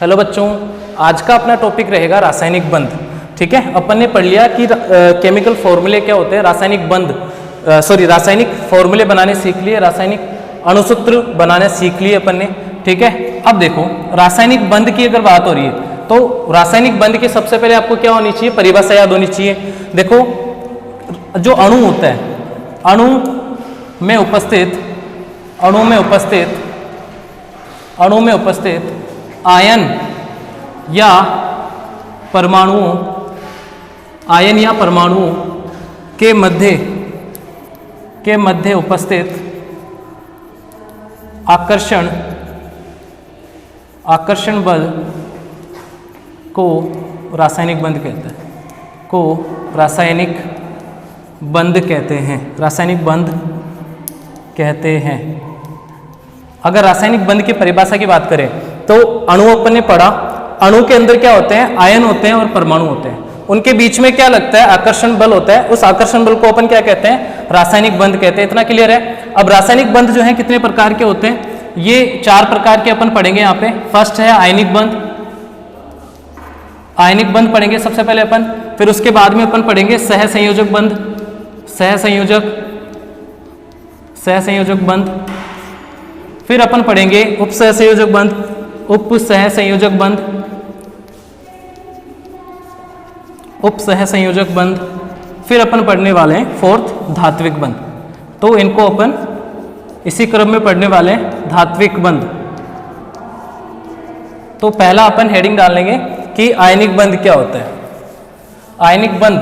Hello बच्चों, आज का अपना टॉपिक रहेगा रासायनिक बंध। ठीक है, अपन ने पढ़ लिया कि केमिकल फॉर्मूले क्या होते हैं, रासायनिक बंध रासायनिक फॉर्मूले बनाने सीख लिए, रासायनिक अणुसूत्र बनाने सीख लिए अपन ने। ठीक है, अब देखो रासायनिक बंध की अगर बात हो रही है तो रासायनिक बंध की सबसे पहले आपको क्या होनी चाहिए, परिभाषा याद होनी चाहिए। देखो जो अणु होता है, अणु में उपस्थित आयन या परमाणुओं के मध्य उपस्थित आकर्षण बल को रासायनिक बंध कहते हैं। अगर रासायनिक बंध की परिभाषा की बात करें तो अणु अपन ने पढ़ा, अणु के अंदर क्या होते हैं, आयन होते हैं और परमाणु होते हैं, उनके बीच में क्या लगता है, आकर्षण बल होता है। उस आकर्षण बल को अपन क्या कहते हैं, रासायनिक बंध कहते हैं। इतना क्लियर है। अब रासायनिक बंध जो है कितने प्रकार के होते हैं, ये 4 प्रकार के अपन पढ़ेंगे यहाँ पे। फर्स्ट है आयनिक बंध पढ़ेंगे सबसे पहले अपन, फिर उसके बाद में अपन पढ़ेंगे सहसंयोजक बंध, फिर अपन पढ़ेंगे उपसहसंयोजक बंध, फिर अपन पढ़ने वाले हैं फोर्थ धात्विक बंध। तो इनको अपन इसी क्रम में पढ़ने वाले हैं, धात्विक बंध। तो पहला अपन हेडिंग डाल लेंगे कि आयनिक बंध क्या होता है। आयनिक बंध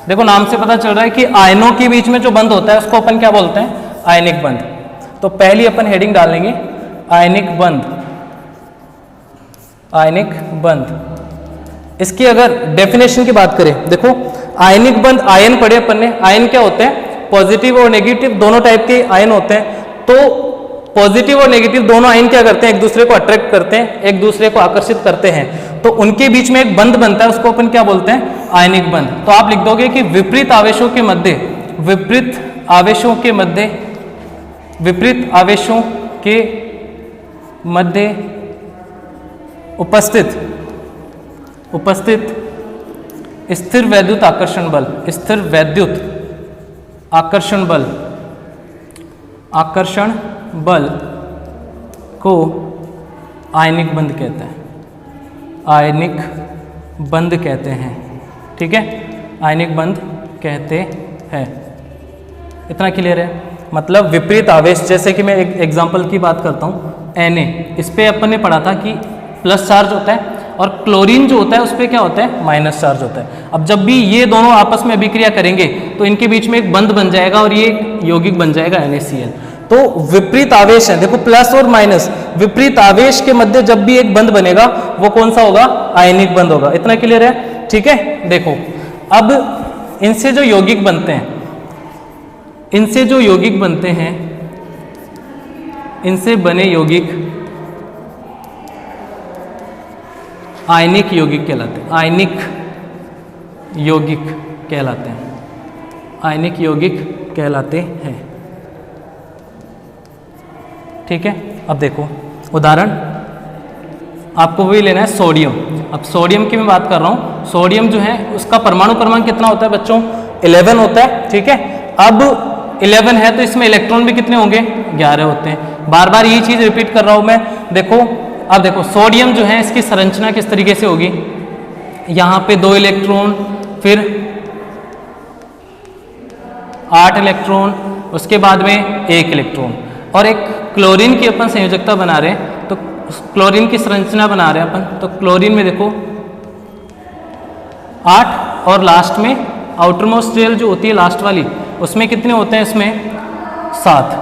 देखो नाम से पता चल रहा है कि आयनों के बीच में जो बंध होता है उसको अपन क्या बोलते हैं, आयनिक बंध। तो पहली अपन हेडिंग डाल लेंगे आयनिक बंध। इसकी अगर डेफिनेशन की बात करें, देखो आयनिक बंध, आयन पढ़े अपन ने, आयन क्या होते हैं, पॉजिटिव और नेगेटिव दोनों टाइप के आयन होते हैं। तो पॉजिटिव और नेगेटिव दोनों आयन क्या करते हैं, एक दूसरे को अट्रैक्ट करते हैं, एक दूसरे को आकर्षित करते हैं। तो उनके बीच में एक बंध बनता है, उसको अपन क्या बोलते हैं, आयनिक बंध। तो आप लिख दोगे कि विपरीत आवेशों के मध्य उपस्थित स्थिर वैद्युत आकर्षण बल को आयनिक बंध कहते हैं। ठीक है, आयनिक बंध कहते हैं। इतना क्लियर है। मतलब विपरीत आवेश, जैसे कि मैं एक एग्जांपल की बात करता हूँ, Na, इस पे अपन ने पढ़ा था कि प्लस चार्ज होता है और क्लोरीन जो होता है उस पे क्या होता है, माइनस चार्ज होता है। अब जब भी ये दोनों आपस में अभिक्रिया करेंगे तो इनके बीच में एक बंध बन जाएगा और ये यौगिक बन जाएगा NaCl। तो विपरीत आवेश है, देखो प्लस और माइनस, विपरीत आवेश के मध्य जब भी एक बंध बनेगा वो कौन सा होगा, आयनिक बंध होगा। इतना क्लियर है। ठीक है, देखो अब इनसे जो यौगिक बनते हैं, इनसे बने यौगिक आयनिक यौगिक कहलाते हैं। ठीक है, अब देखो उदाहरण आपको वही लेना है, सोडियम। अब सोडियम की मैं बात कर रहा हूँ। सोडियम जो है उसका परमाणु क्रमांक कितना होता है बच्चों, 11 होता है। ठीक है, अब 11 है तो इसमें इलेक्ट्रॉन भी कितने होंगे, 11 होते हैं। बार बार यही चीज रिपीट कर रहा हूं मैं। देखो अब देखो सोडियम जो है इसकी संरचना किस तरीके से होगी, यहाँ पे 2 इलेक्ट्रॉन, फिर 8 इलेक्ट्रॉन, उसके बाद में 1 इलेक्ट्रॉन, और एक क्लोरीन की अपन संयोजकता बना रहे हैं। तो क्लोरीन की संरचना बना रहे हैं अपन, तो क्लोरीन में देखो 8 और लास्ट में आउटरमोस्ट शेल जो होती है लास्ट वाली, उसमें कितने होते हैं, इसमें 7,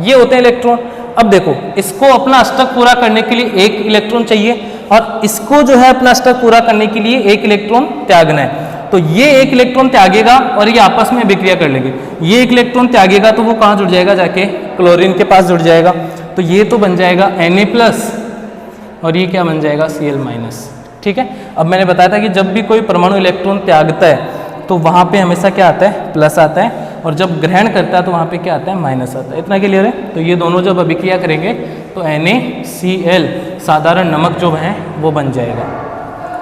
ये होते हैं इलेक्ट्रॉन। अब देखो इसको अपना अष्टक पूरा करने के लिए 1 इलेक्ट्रॉन चाहिए और इसको जो है अपना अष्टक पूरा करने के लिए 1 इलेक्ट्रॉन त्यागना है। तो ये 1 इलेक्ट्रॉन त्यागेगा और ये आपस में अभिक्रिया कर लेंगे। ये 1 इलेक्ट्रॉन त्यागेगा तो वो कहाँ जुड़ जाएगा, जाके क्लोरीन के पास जुड़ जाएगा। तो ये तो बन जाएगा Na+ और ये क्या बन जाएगा, Cl-। ठीक है, अब मैंने बताया था कि जब भी कोई परमाणु इलेक्ट्रॉन त्यागता है तो वहाँ पे हमेशा क्या आता है, प्लस आता है, और जब ग्रहण करता है तो वहाँ पे क्या आता है, माइनस आता है। इतना क्लियर है। तो ये दोनों जब अभिक्रिया करेंगे तो NaCl साधारण नमक जो है वो बन जाएगा।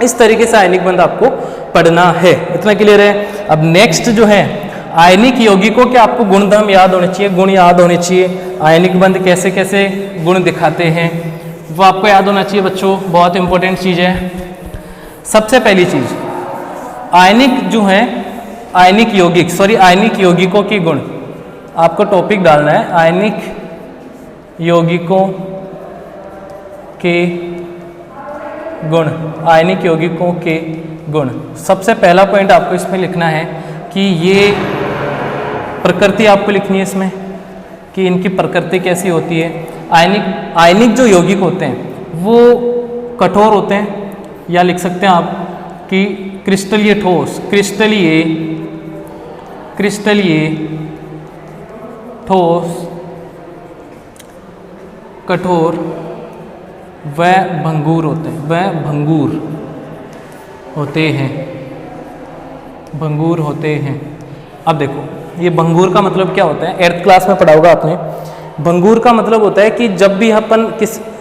इस तरीके से आयनिक बंध आपको पढ़ना है। इतना क्लियर है। अब नेक्स्ट जो है आयनिक यौगिकों के आपको गुणधर्म याद होने चाहिए, गुण याद होने चाहिए। आयनिक बंध कैसे कैसे गुण दिखाते हैं वो आपको याद होना चाहिए बच्चों, बहुत इंपॉर्टेंट चीज़ है। सबसे पहली चीज़ आयनिक जो है आयनिक यौगिकों के गुण आपको टॉपिक डालना है, आयनिक यौगिकों के गुण, आयनिक यौगिकों के गुण। सबसे पहला पॉइंट आपको इसमें लिखना है कि ये प्रकृति आपको लिखनी है इसमें कि इनकी प्रकृति कैसी होती है। आयनिक जो यौगिक होते हैं वो कठोर होते हैं, या लिख सकते हैं आप कि क्रिस्टलीय ठोस, क्रिस्टलीय ठोस, कठोर व भंगूर होते हैं, भंगूर होते हैं। अब देखो ये भंगूर का मतलब क्या होता है, 8th क्लास में पढ़ा होगा आपने। भंगूर का मतलब होता है कि जब भी अपन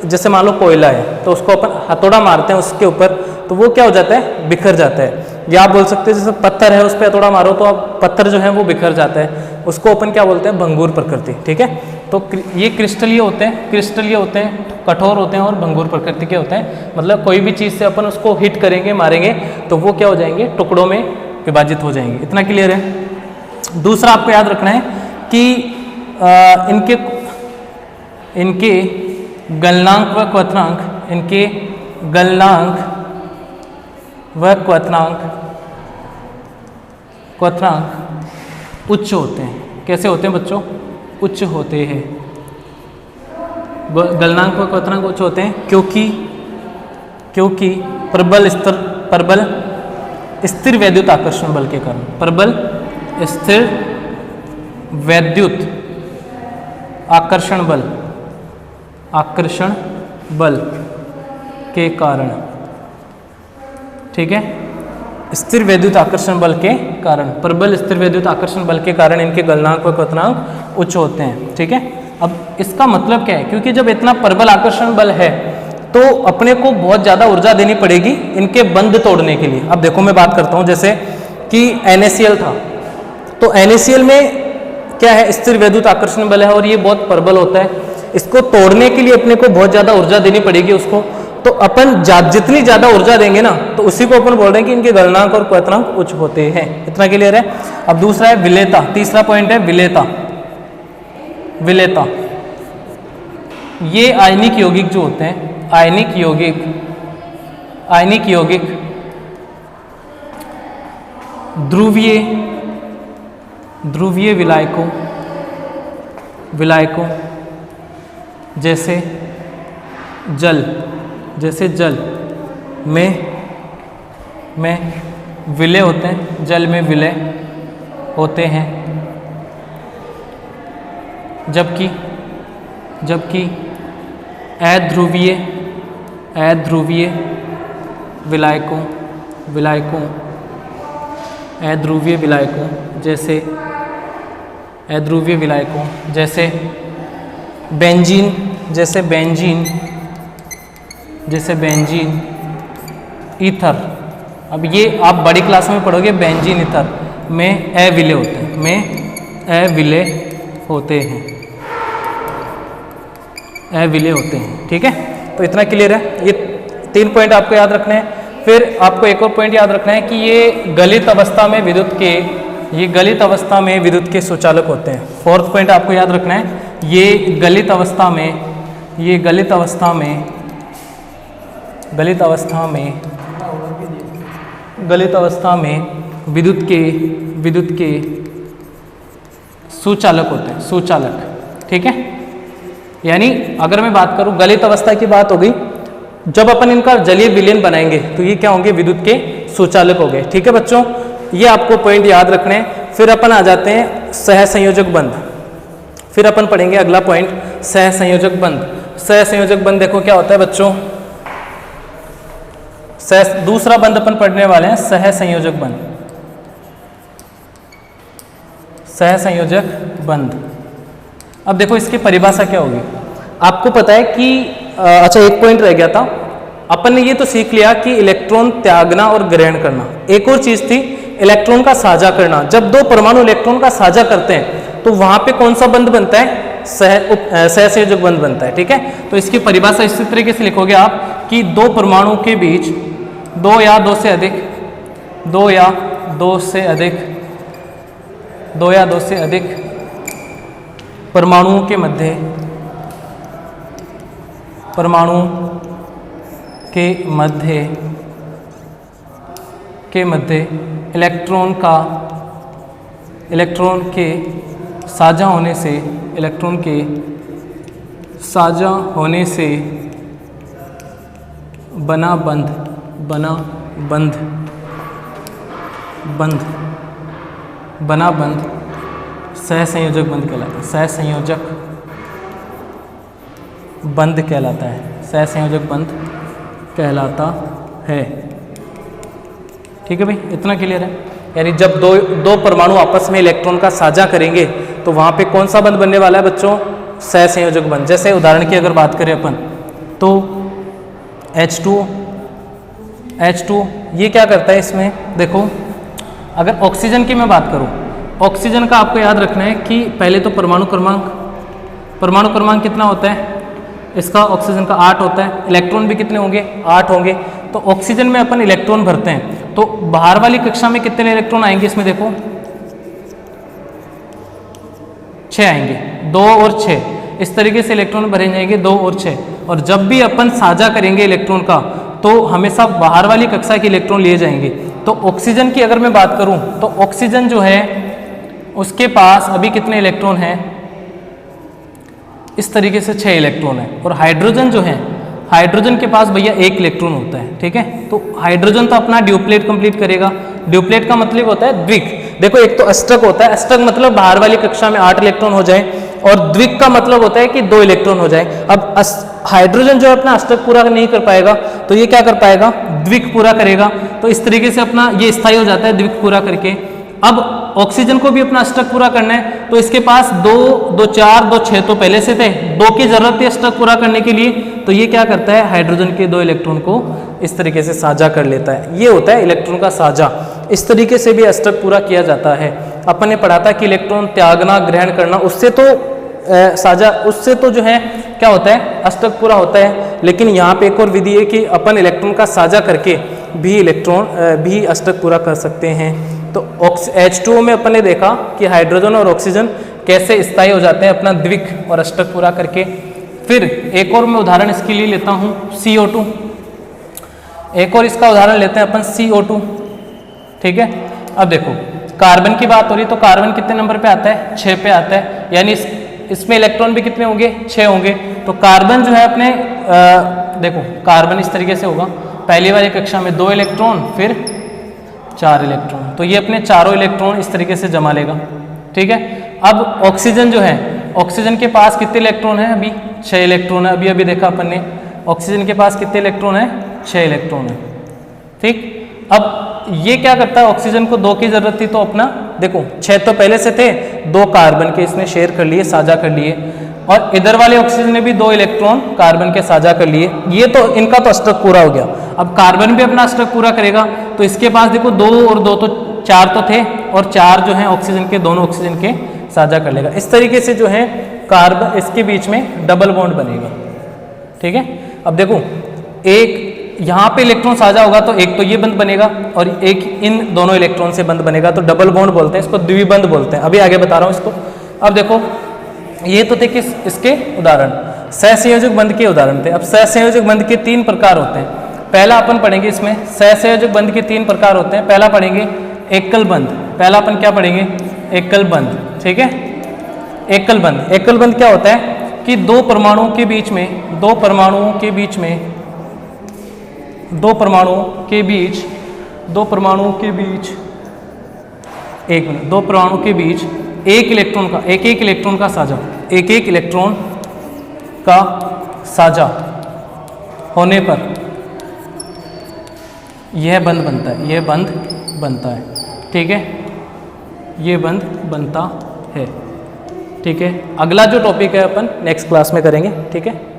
जैसे मान लो कोयला है तो उसको अपन हथौड़ा मारते हैं उसके ऊपर तो वो क्या हो जाता है, बिखर जाता है। या आप बोल सकते हैं जैसे पत्थर है उस पर हथौड़ा मारो तो आप पत्थर जो है वो बिखर जाता है, उसको अपन क्या बोलते हैं, भंगूर प्रकृति। ठीक है। तो ये क्रिस्टलीय होते हैं, कठोर होते हैं और भंगूर प्रकृति के होते हैं। मतलब कोई भी चीज़ से अपन उसको हिट करेंगे, मारेंगे तो वो क्या हो जाएंगे, टुकड़ों में विभाजित हो जाएंगे। इतना क्लियर है। दूसरा आपको याद रखना है कि इनके गलनांक व क्वथनांक, इनके गलनांक व क्वथनांक उच्च होते हैं। कैसे होते हैं बच्चों, उच्च होते हैं। गलनांक व क्वथनांक उच्च होते हैं क्योंकि प्रबल स्थिर वैद्युत आकर्षण बल के कारण, प्रबल स्थिर वैद्युत आकर्षण बल के कारण। ठीक है। स्थिर वैद्युत आकर्षण बल के कारण, प्रबल स्थिर वैद्युत आकर्षण बल के कारण इनके गलनांक व क्वथनांक उच्च होते हैं। ठीक है। अब इसका मतलब क्या है, क्योंकि जब इतना प्रबल आकर्षण बल है तो अपने को बहुत ज़्यादा ऊर्जा देनी पड़ेगी इनके बंध तोड़ने के लिए। अब देखो मैं बात करता हूँ जैसे कि NaCl था, तो NaCl में क्या है, स्थिर वैद्युत आकर्षण बल है और ये बहुत प्रबल होता है। इसको तोड़ने के लिए अपने को बहुत ज़्यादा ऊर्जा देनी पड़ेगी उसको, तो अपन जितनी ज़्यादा ऊर्जा देंगे ना तो उसी को अपन बोल रहे हैं कि इनके गलनांक और क्वथनांक उच्च होते हैं। इतना क्लियर है। अब दूसरा है विलेयता, तीसरा पॉइंट है विलेयता। ये आयनिक यौगिक जो होते हैं, आयनिक यौगिक ध्रुवीय विलायकों जैसे जल में विलय होते हैं, जल में विलय होते हैं, जबकि अध्रुवीय विलायकों जैसे बेंजीन ईथर। अब ये आप बड़ी क्लास में पढ़ोगे, बेंजीन ईथर में अविलय होते हैं। ठीक है। तो इतना क्लियर है। ये 3 पॉइंट आपको याद रखने हैं। फिर आपको एक और पॉइंट याद रखना है कि ये गलित अवस्था में विद्युत के सुचालक होते हैं। 4th पॉइंट आपको याद रखना है, ये गलित अवस्था में विद्युत के सुचालक होते हैं, ठीक है। यानी अगर मैं बात करूं, गलित अवस्था की बात हो गई, जब अपन इनका जलीय विलयन बनाएंगे तो ये क्या होंगे, विद्युत के सुचालक हो गए। ठीक है बच्चों, ये आपको पॉइंट याद रखने हैं। फिर अपन आ जाते हैं सहसंयोजक बंध। फिर अपन पढ़ेंगे अगला पॉइंट, सहसंयोजक बंध। देखो क्या होता है बच्चों, दूसरा बंध अपन पढ़ने वाले हैं सहसंयोजक बंध। सहसंयोजक बंध। अब देखो इसकी परिभाषा क्या होगी। आपको पता है कि अच्छा एक पॉइंट रह गया था, अपन ने ये तो सीख लिया कि इलेक्ट्रॉन त्यागना और ग्रहण करना। एक और चीज थी इलेक्ट्रॉन का साझा करना। जब दो परमाणु इलेक्ट्रॉन का साझा करते हैं तो वहां पे कौन सा बंध बनता है? सहसंयोजक बंध बनता है। ठीक है, तो इसकी परिभाषा इसी तरीके से लिखोगे आप कि दो परमाणु के बीच दो या दो से अधिक परमाणुओं के मध्य इलेक्ट्रॉन के साझा होने से बना बंध सहसंयोजक बंध कहलाता है। सहसंयोजक बंध कहलाता है। सहसंयोजक बंध कहलाता है। ठीक है भाई, इतना क्लियर है। यानी जब दो परमाणु आपस में इलेक्ट्रॉन का साझा करेंगे तो वहां पे कौन सा बंध बनने वाला है बच्चों? सहसंयोजक बंध। जैसे उदाहरण की अगर बात करें अपन तो H2 ये क्या करता है इसमें? देखो अगर ऑक्सीजन की मैं बात करूं, ऑक्सीजन का आपको याद रखना है कि पहले तो परमाणु क्रमांक कितना होता है इसका? ऑक्सीजन का 8 होता है। इलेक्ट्रॉन भी कितने होंगे? 8 होंगे। तो ऑक्सीजन में अपन इलेक्ट्रॉन भरते हैं तो बाहर वाली कक्षा में कितने इलेक्ट्रॉन आएंगे इसमें? देखो 6 आएंगे, 2 और 6 इस तरीके से इलेक्ट्रॉन भरे जाएंगे, 2 और 6। और जब भी अपन साझा करेंगे इलेक्ट्रॉन का तो हमेशा बाहर वाली कक्षा के इलेक्ट्रॉन लिए जाएंगे। तो ऑक्सीजन की अगर मैं बात करूं तो ऑक्सीजन जो है उसके पास अभी कितने इलेक्ट्रॉन हैं? इस तरीके से 6 इलेक्ट्रॉन है। और हाइड्रोजन जो है, हाइड्रोजन के पास भैया 1 इलेक्ट्रॉन होता है। ठीक है, तो हाइड्रोजन तो अपना ड्यूप्लेट कंप्लीट करेगा। ड्यूप्लेट का मतलब होता है द्विक। देखो एक तो अष्टक होता है, अष्टक मतलब बाहर वाली कक्षा में 8 इलेक्ट्रॉन हो जाए, और द्विक का मतलब होता है कि 2 इलेक्ट्रॉन हो जाए। अब हाइड्रोजन जो अपना अष्टक पूरा नहीं कर पाएगा तो ये क्या कर पाएगा? द्विक पूरा करेगा। तो इस तरीके से अपना ये स्थायी हो जाता है द्विक पूरा करके। अब ऑक्सीजन को भी अपना अष्टक पूरा करना है तो इसके पास 2, 2, 4, 2, 6 तो पहले से थे, 2 की जरूरत थी अष्टक पूरा करने के लिए। तो ये क्या करता है? हाइड्रोजन के 2 इलेक्ट्रॉन को इस तरीके से साझा कर लेता है। ये होता है इलेक्ट्रॉन का साझा। इस तरीके से भी अष्टक पूरा किया जाता है। अपन ने पढ़ा था कि इलेक्ट्रॉन त्यागना ग्रहण करना, उससे तो उससे तो जो है क्या होता है? अष्टक पूरा होता है। लेकिन यहाँ पे एक और विधि है कि अपन इलेक्ट्रॉन का साझा करके भी अष्टक पूरा कर सकते हैं। तो H2O में अपन ने देखा कि हाइड्रोजन और ऑक्सीजन कैसे स्थायी हो जाते हैं अपना द्विक और अष्टक पूरा करके। फिर एक और मैं उदाहरण इसके लिए लेता हूँ CO2। एक और इसका उदाहरण लेते हैं अपन CO2। ठीक है, अब देखो कार्बन की बात हो रही तो कार्बन कितने नंबर पे आता है? 6 पे आता है। यानी इसमें इलेक्ट्रॉन भी कितने होंगे? 6 होंगे। तो कार्बन जो है अपने देखो कार्बन इस तरीके से होगा, पहली वाली कक्षा में 2 इलेक्ट्रॉन फिर 4 इलेक्ट्रॉन। तो ये अपने चारों इलेक्ट्रॉन इस तरीके से जमा लेगा। ठीक है, अब ऑक्सीजन जो है, ऑक्सीजन के पास कितने इलेक्ट्रॉन है? अभी 6 इलेक्ट्रॉन है। अभी देखा अपन ने ऑक्सीजन के पास कितने इलेक्ट्रॉन है? 6 इलेक्ट्रॉन है। ठीक, अब ये क्या करता है? ऑक्सीजन को 2 की जरूरत थी तो अपना देखो 6 तो पहले से थे, 2 कार्बन के इसने शेयर कर लिए, साझा कर लिए। और इधर वाले ऑक्सीजन ने भी 2 इलेक्ट्रॉन कार्बन के साझा कर लिए। ये तो इनका तो अष्टक पूरा हो गया। अब कार्बन भी अपना अष्टक पूरा करेगा तो इसके पास देखो 2 और 2 तो 4 तो थे, और 4 जो है ऑक्सीजन के, दोनों ऑक्सीजन के साझा कर लेगा। इस तरीके से जो है कार्बन इसके बीच में डबल बॉन्ड बनेगा। ठीक है, अब देखो एक यहाँ पे इलेक्ट्रॉन साझा होगा तो एक तो ये बंध बनेगा और एक इन दोनों इलेक्ट्रॉन से बंध बनेगा, तो डबल बॉन्ड बोलते हैं इसको, द्विबंध बोलते हैं। अभी आगे बता रहा हूँ इसको। अब देखो ये तो थे किस इसके उदाहरण, सहसंयोजक बंध के उदाहरण थे। अब सहसंयोजक बंध के 3 प्रकार होते हैं। पहला अपन पढ़ेंगे इसमें सहसंयोजक बंध के 3 प्रकार होते हैं। पहला पढ़ेंगे एकल बंध। पहला अपन क्या पढ़ेंगे? एकल बंध। ठीक है, एकल बंध। एकल बंध क्या होता है कि दो परमाणुओं के बीच एक एक इलेक्ट्रॉन का साझा होने पर यह बंध बनता है। ठीक है, ये बंध बनता है। ठीक है, अगला जो टॉपिक है अपन नेक्स्ट क्लास में करेंगे। ठीक है।